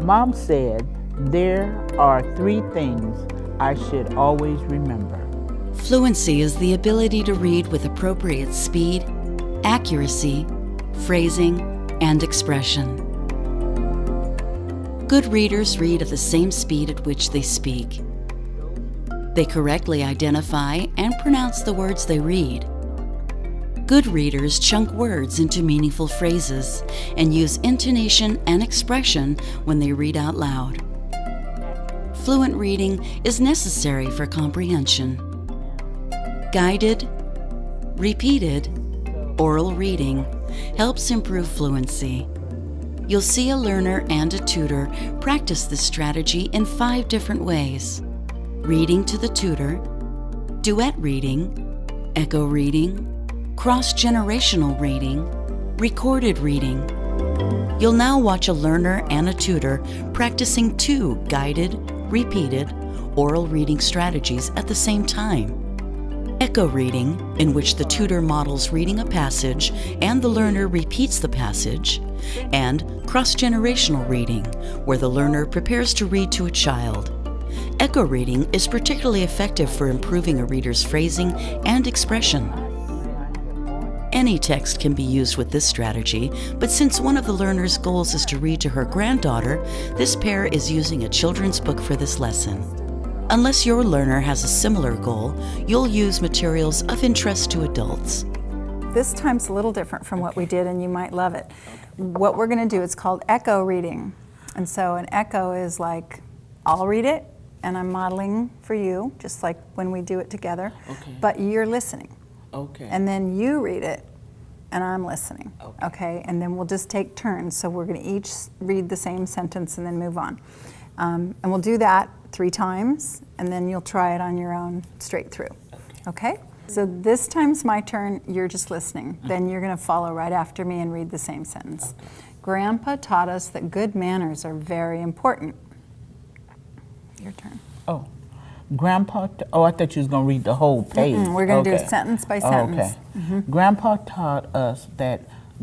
Mom said there are 3 things I should always remember. Fluency is the ability to read with appropriate speed, accuracy, phrasing, and expression. Good readers read at the same speed at which they speak. They correctly identify and pronounce the words they read. Good readers chunk words into meaningful phrases and use intonation and expression when they read out loud. Fluent reading is necessary for comprehension. Guided, repeated, oral reading helps improve fluency. You'll see a learner and a tutor practice this strategy in 5 different ways: reading to the tutor, duet reading, echo reading, cross-generational reading, recorded reading. You'll now watch a learner and a tutor practicing 2 guided, repeated, oral reading strategies at the same time. Echo reading, in which the tutor models reading a passage and the learner repeats the passage, and cross-generational reading, where the learner prepares to read to a child. Echo reading is particularly effective for improving a reader's phrasing and expression. Any text can be used with this strategy, but since one of the learner's goals is to read to her granddaughter, this pair is using a children's book for this lesson. Unless your learner has a similar goal, you'll use materials of interest to adults. This time's a little different from what we did, and you might love it. What we're going to do is called echo reading. And so an echo is like, I'll read it, and I'm modeling for you, just like when we do it together. Okay. But you're listening. Okay. And then you read it, and I'm listening. Okay. Okay? And then we'll just take turns. So we're going to each read the same sentence and then move on. And we'll do that 3 times, and then you'll try it on your own straight through. Okay? So this time's my turn, you're just listening. Then you're going to follow right after me and read the same sentence. Okay. Grandpa taught us that good manners are very important. Your turn. Oh, Grandpa, I thought you was going to read the whole page. We're going to do sentence by sentence. Okay. Grandpa taught us that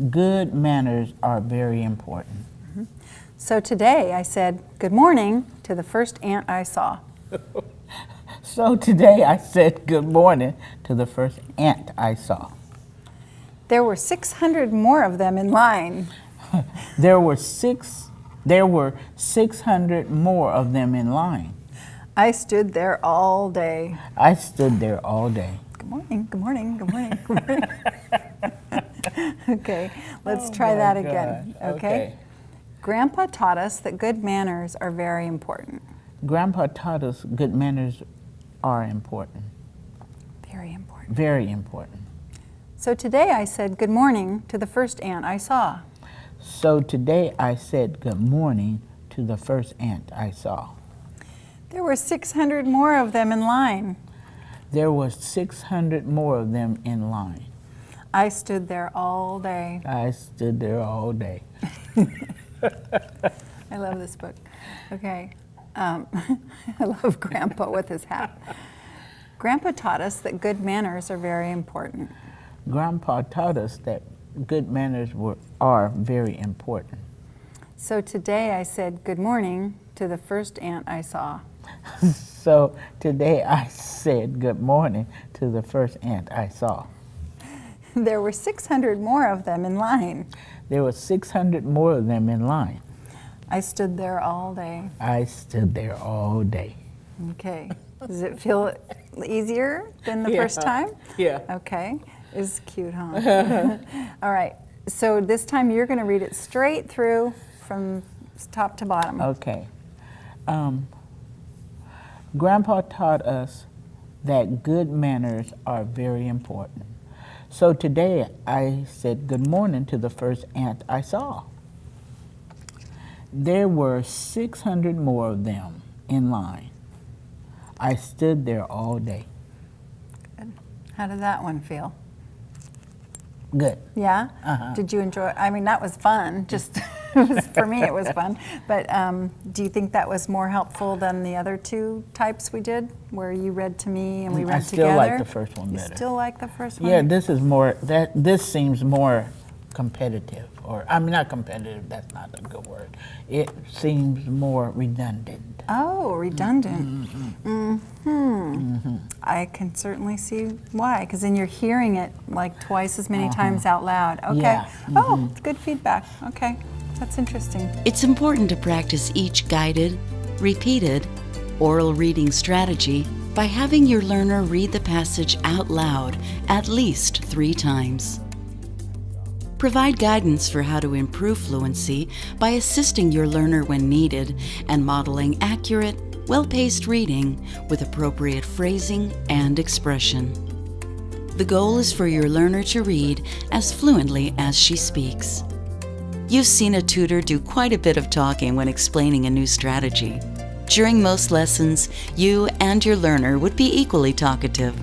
good manners are very important. So today I said, good morning to the first ant I saw. So today I said good morning to the first ant I saw. There were 600 more of them in line. There were 600 more of them in line. I stood there all day. I stood there all day. Good morning, good morning, good morning, good morning. Okay, let's try that again. Okay? Grandpa taught us that good manners are very important. Grandpa taught us good manners are important. Very important. Very important. So today I said good morning to the first ant I saw. So today I said good morning to the first ant I saw. There were 600 more of them in line. There were 600 more of them in line. I stood there all day. I stood there all day. I love this book. Okay. I love Grandpa with his hat. Grandpa taught us that good manners are very important. Grandpa taught us that good manners are very important. So today I said good morning to the first ant I saw. So today I said good morning to the first ant I saw. There were 600 more of them in line. There were 600 more of them in line. I stood there all day. I stood there all day. Okay. Does it feel easier than the first time? Yeah. Okay. It's cute, huh? All right. So this time you're going to read it straight through from top to bottom. Okay. Grandpa taught us that good manners are very important. So today I said good morning to the first ant I saw. There were 600 more of them in line. I stood there all day. Good. How did that one feel? Good. Yeah? Uh-huh. Did you enjoy it? I mean, that was fun. Just for me, it was fun. But do you think that was more helpful than the other 2 types we did, where you read to me and we read together? I still like the first one better. You still like the first one? Yeah, this is more. This seems more competitive, or I mean, not competitive, that's not a good word. It seems more redundant. Oh, redundant. I can certainly see why, because then you're hearing it like twice as many times out loud. Okay. Yeah. Oh, it's good feedback. Okay, that's interesting. It's important to practice each guided, repeated, oral reading strategy by having your learner read the passage out loud at least 3 times. Provide guidance for how to improve fluency by assisting your learner when needed and modeling accurate, well-paced reading with appropriate phrasing and expression. The goal is for your learner to read as fluently as she speaks. You've seen a tutor do quite a bit of talking when explaining a new strategy. During most lessons, you and your learner would be equally talkative.